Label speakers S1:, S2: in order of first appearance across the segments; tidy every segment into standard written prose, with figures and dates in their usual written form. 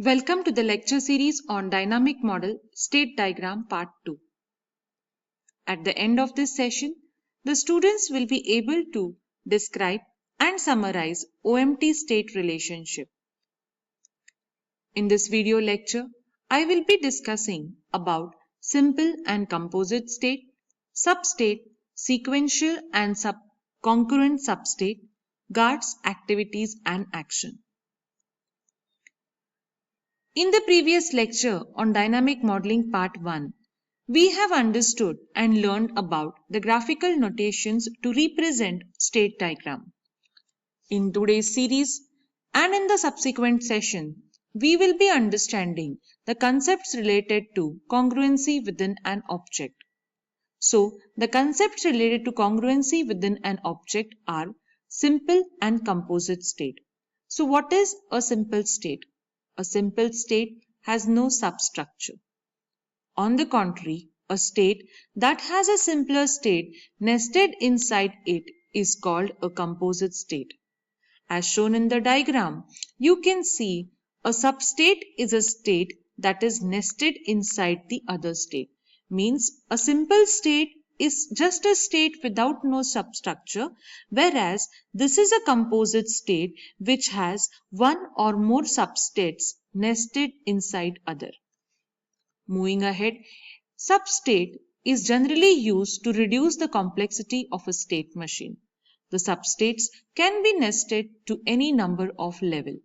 S1: Welcome to the lecture series on Dynamic Model State Diagram Part 2. At the end of this session, the students will be able to describe and summarize OMT state relationship. In this video lecture, I will be discussing about simple and composite state, substate, sequential and concurrent substate, guards, activities and action. In the previous lecture on Dynamic Modeling Part 1, we have understood and learned about the graphical notations to represent state diagram. In today's series and in the subsequent session, we will be understanding the concepts related to congruency within an object. So, the concepts related to congruency within an object are simple and composite state. So, what is a simple state? A simple state has no substructure. On the contrary, a state that has a simpler state nested inside it is called a composite state. As shown in the diagram, you can see a substate is a state that is nested inside the other state. Means a simple state is just a state without no substructure, whereas this is a composite state which has one or more substates nested inside other. Moving ahead, substate is generally used to reduce the complexity of a state machine. The substates can be nested to any number of levels.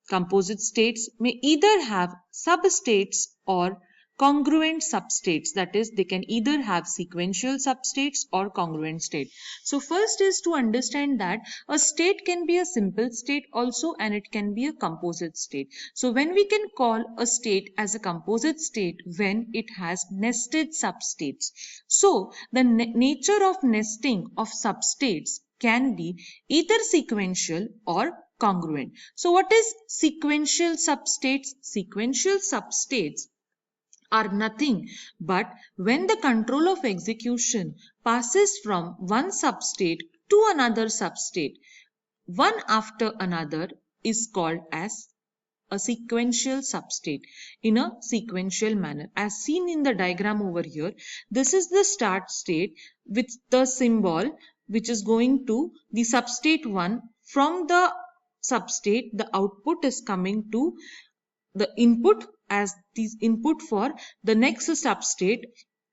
S1: Composite states may either have substates or congruent substates, that is, they can either have sequential substates or congruent state. So first is to understand that a state can be a simple state also and it can be a composite state. So when we can call a state as a composite state when it has nested substates. So the nature of nesting of substates can be either sequential or congruent. So what is sequential substates? Sequential substates are nothing but when the control of execution passes from one substate to another substate, one after another, is called as a sequential substate in a sequential manner. As seen in the diagram over here, this is the start state with the symbol which is going to the substate 1. From the substate, the output is coming to the input as this input for the next substate,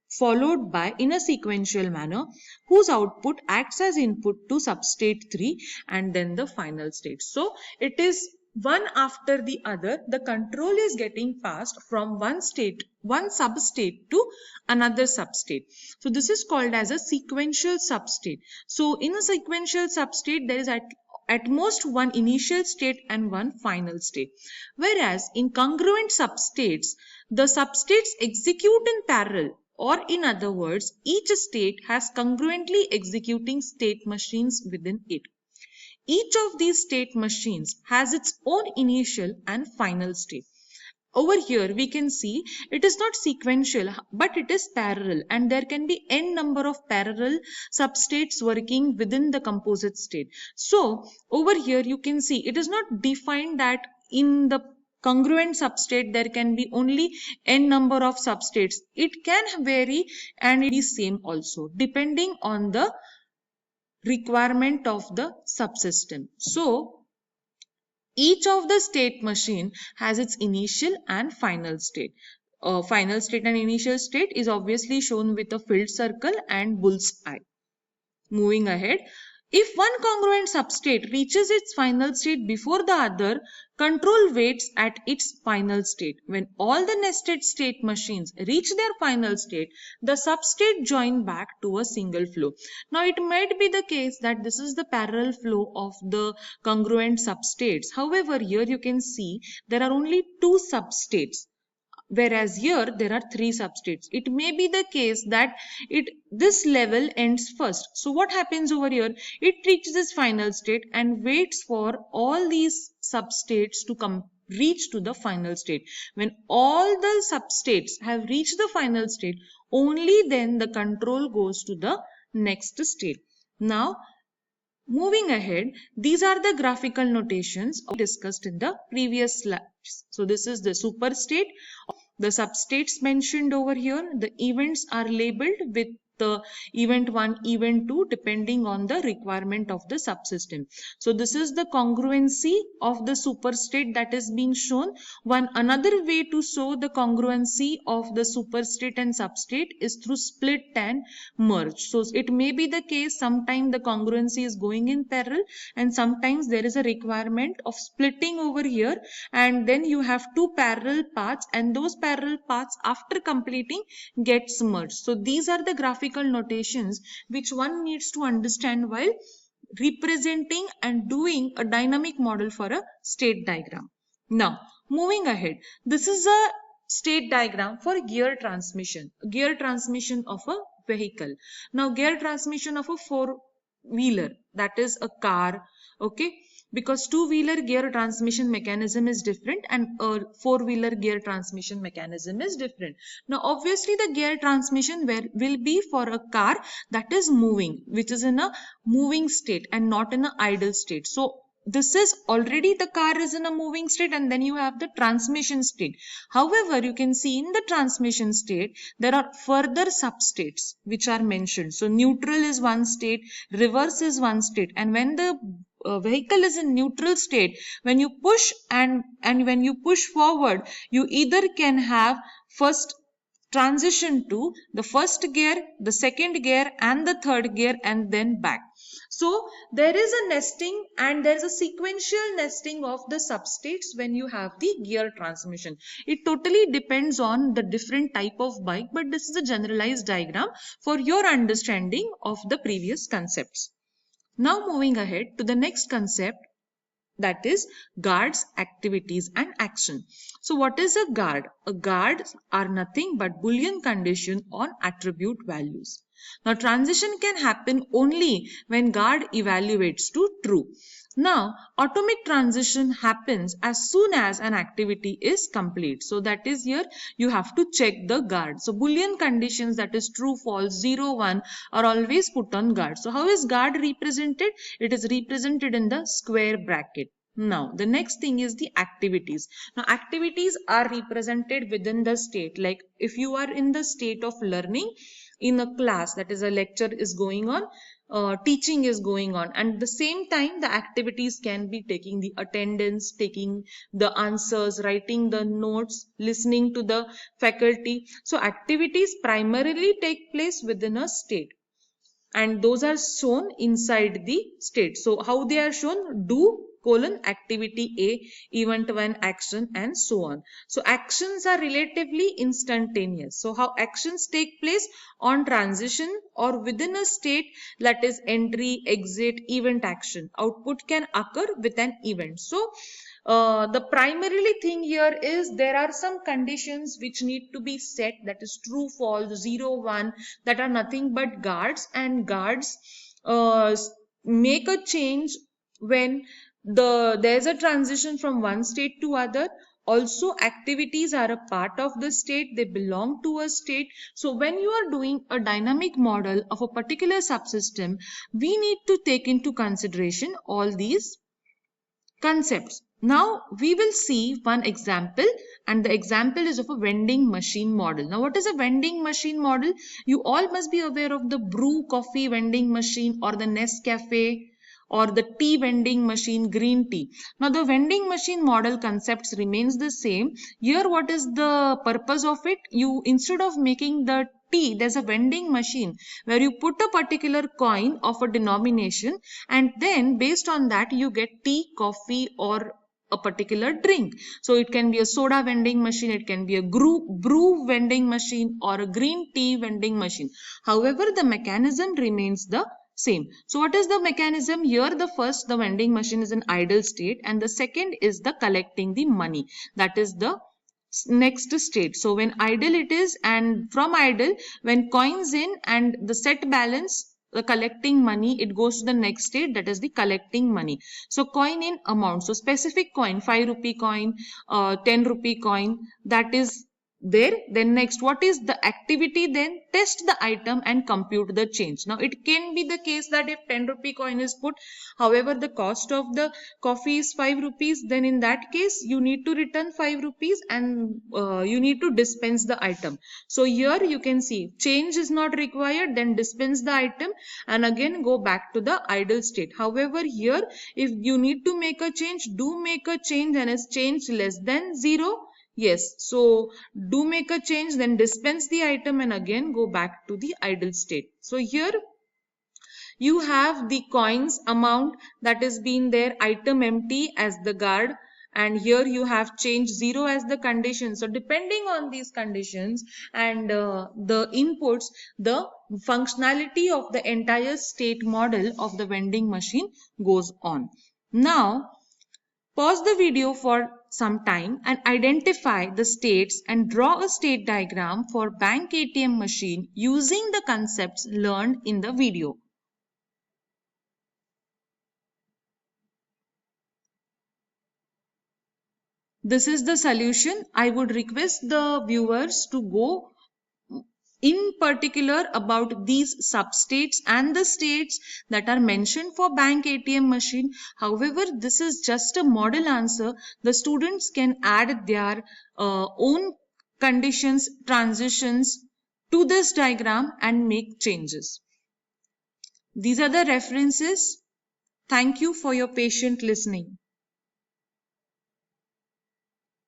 S1: followed by in a sequential manner whose output acts as input to substate 3 and then the final state. So it is one after the other, the control is getting passed from one substate to another substate. So this is called as a sequential substate. So in a sequential substate, there is at most one initial state and one final state. Whereas in congruent substates, the substates execute in parallel, or in other words, each state has congruently executing state machines within it. Each of these state machines has its own initial and final state. Over here we can see it is not sequential but it is parallel, and there can be n number of parallel substates working within the composite state. So over here you can see it is not defined that in the congruent substate there can be only n number of substates. It can vary and it is same also depending on the requirement of the subsystem. So each of the state machine has its initial and final state. Final state and initial state is obviously shown with a filled circle and bull's eye. Moving ahead, if one congruent substate reaches its final state before the other, control waits at its final state. When all the nested state machines reach their final state, the substate join back to a single flow. Now it might be the case that this is the parallel flow of the congruent substates. However, here you can see there are only two substates, whereas here there are three substates. It may be the case that this level ends first. So what happens over here? It reaches its final state and waits for all these substates to reach to the final state. When all the substates have reached the final state, only then the control goes to the next state. Now moving ahead, these are the graphical notations discussed in the previous slides. So this is the super state, the substates mentioned over here. The events are labeled with the event 1, event 2 depending on the requirement of the subsystem. So this is the congruency of the superstate that is being shown. Another way to show the congruency of the superstate and substate is through split and merge. So it may be the case sometimes the congruency is going in parallel and sometimes there is a requirement of splitting over here, and then you have two parallel paths and those parallel paths after completing gets merged. So these are the graphical notations which one needs to understand while representing and doing a dynamic model for a state diagram. Now, moving ahead, this is a state diagram for gear transmission of a vehicle. Now, gear transmission of a four-wheeler, that is a car, okay? Because two-wheeler gear transmission mechanism is different and a four-wheeler gear transmission mechanism is different. Now, obviously, the gear transmission will be for a car that is moving, which is in a moving state and not in an idle state. So, this is already the car is in a moving state and then you have the transmission state. However, you can see in the transmission state, there are further substates which are mentioned. So, neutral is one state, reverse is one state, and when the vehicle is in neutral state, when you push and when you push forward, you either can have first transition to the first gear, the second gear and the third gear and then back. So there is a nesting and there is a sequential nesting of the substates when you have the gear transmission. It totally depends on the different type of bike, but this is a generalized diagram for your understanding of the previous concepts. Now moving ahead to the next concept, that is guards, activities and action. So what is a guard? A guards are nothing but Boolean condition on attribute values. Now transition can happen only when guard evaluates to true. Now atomic transition happens as soon as an activity is complete. So that is here you have to check the guard. So Boolean conditions, that is true, false, 0, 1 are always put on guard. So how is guard represented? It is represented in the square bracket. Now, the next thing is the activities. Now, activities are represented within the state. Like if you are in the state of learning in a class, that is a lecture is going on, teaching is going on, and at the same time the activities can be taking the attendance, taking the answers, writing the notes, listening to the faculty. So activities primarily take place within a state and those are shown inside the state. So how they are shown? Do activity A, event 1, action and so on. So actions are relatively instantaneous. So how actions take place on transition or within a state, that is entry, exit, event, action. Output can occur with an event. So the primarily thing here is there are some conditions which need to be set, that is true, false, 0, 1, that are nothing but guards, and guards make a change when there's a transition from one state to other. Also activities are a part of the state, they belong to a state. So when you are doing a dynamic model of a particular subsystem, we need to take into consideration all these concepts. Now we will see one example, and the example is of a vending machine model. Now what is a vending machine model? You all must be aware of the brew coffee vending machine or the Nescafe or the tea vending machine, green tea. Now the vending machine model concepts remains the same. Here what is the purpose of it? You, instead of making the tea, there's a vending machine where you put a particular coin of a denomination and then based on that you get tea, coffee or a particular drink. So it can be a soda vending machine, it can be a brew vending machine or a green tea vending machine. However, the mechanism remains the same. So what is the mechanism? Here the vending machine is in idle state and the second is the collecting the money. That is the next state. So when idle it is, and from idle when coins in and the set balance, the collecting money, it goes to the next state, that is the collecting money. So coin in amount, so specific coin, 5 rupee coin, 10 rupee coin, that is there. Then next, what is the activity? Then test the item and compute the change. Now it can be the case that if 10 rupee coin is put, however the cost of the coffee is 5 rupees, then in that case you need to return 5 rupees and you need to dispense the item. So here you can see change is not required, then dispense the item and again go back to the idle state. However here if you need to make a change, do make a change, and is change less than 0? Yes, so do make a change, then dispense the item and again go back to the idle state. So here you have the coins amount that is being there, item empty as the guard, and here you have change 0 as the condition. So depending on these conditions and the inputs, the functionality of the entire state model of the vending machine goes on. Now pause the video for some time and identify the states and draw a state diagram for bank ATM machine using the concepts learned in the video. This is the solution. I would request the viewers to go in particular about these substates and the states that are mentioned for bank ATM machine. However, this is just a model answer. The students can add their own conditions, transitions to this diagram and make changes. These are the references. Thank you for your patient listening.